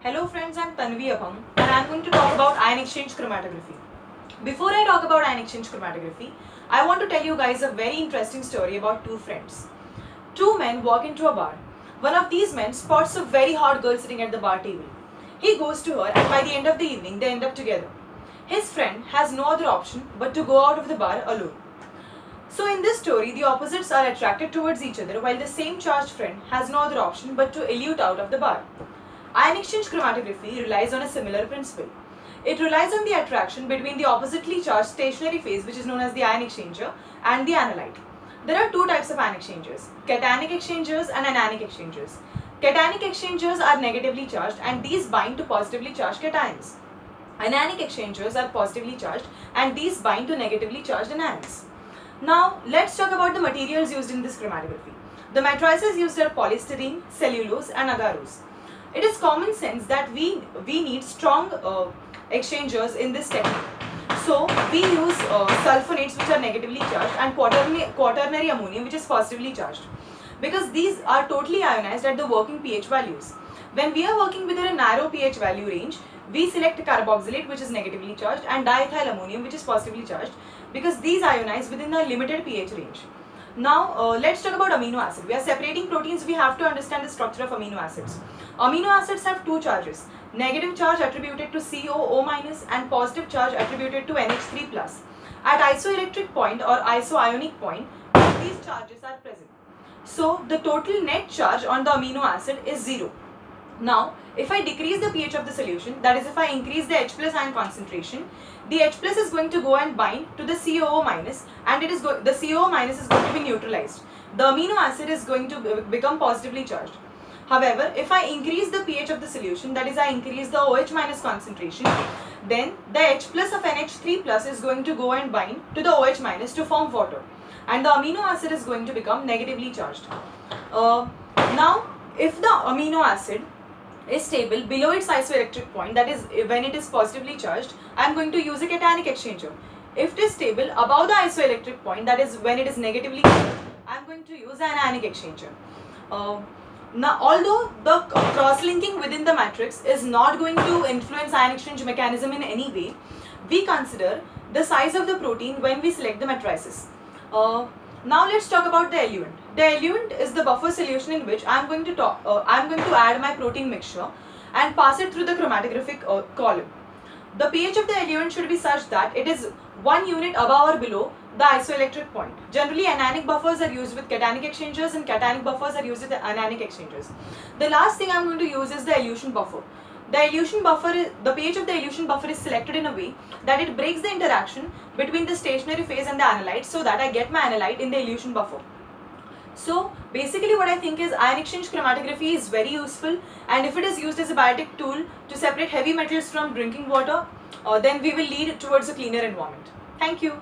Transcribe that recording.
Hello friends, I'm Tanvi Abhang and I'm going to talk about ion exchange chromatography. Before I talk about ion exchange chromatography, I want to tell you guys a very interesting story about two friends. Two men walk into a bar. One of these men spots a very hot girl sitting at the bar table. He goes to her and by the end of the evening they end up together. His friend has no other option but to go out of the bar alone. So in this story, the opposites are attracted towards each other while the same charged friend has no other option but to elude out of the bar. Ion exchange chromatography relies on a similar principle. It relies on the attraction between the oppositely charged stationary phase, which is known as the ion exchanger, and the analyte. There are two types of ion exchangers, cationic exchangers and anionic exchangers. Cationic exchangers are negatively charged and these bind to positively charged cations. Anionic exchangers are positively charged and these bind to negatively charged anions. Now, let's talk about the materials used in this chromatography. The matrices used are polystyrene, cellulose and agarose. It is common sense that we need strong exchangers in this technique. So, we use sulfonates which are negatively charged and quaternary ammonium which is positively charged, because these are totally ionized at the working pH values. When we are working within a narrow pH value range, we select carboxylate which is negatively charged and diethyl ammonium which is positively charged, because these ionize within a limited pH range. Now let's talk about amino acid. We are separating proteins, we have to understand the structure of amino acids. Amino acids have two charges, negative charge attributed to COO- and positive charge attributed to NH3+. At isoelectric point or isoionic point, these charges are present. So the total net charge on the amino acid is 0. Now, if I decrease the pH of the solution, that is if I increase the H+ ion concentration, the H+ is going to go and bind to the COO- and the COO- is going to be neutralized. The amino acid is going to become positively charged. However, if I increase the pH of the solution, that is I increase the OH- concentration, then the H+ of NH3+ is going to go and bind to the OH- to form water, and the amino acid is going to become negatively charged. Now, if the amino acid is stable below its isoelectric point, that is when it is positively charged, I am going to use a cationic exchanger. If it is stable above the isoelectric point, that is when it is negatively charged, I am going to use an anionic exchanger. Now, although the cross-linking within the matrix is not going to influence ion exchange mechanism in any way, we consider the size of the protein when we select the matrices. Now let's talk about the eluent. The eluent is the buffer solution in which I am going to add my protein mixture and pass it through the chromatographic column. The pH of the eluent should be such that it is 1 unit above or below the isoelectric point. Generally, anionic buffers are used with cationic exchangers and cationic buffers are used with anionic exchangers. The last thing I am going to use is the elution buffer. The pH of the elution buffer is selected in a way that it breaks the interaction between the stationary phase and the analyte, so that I get my analyte in the elution buffer. So basically what I think is ion exchange chromatography is very useful, and if it is used as a biotic tool to separate heavy metals from drinking water, then we will lead towards a cleaner environment. Thank you.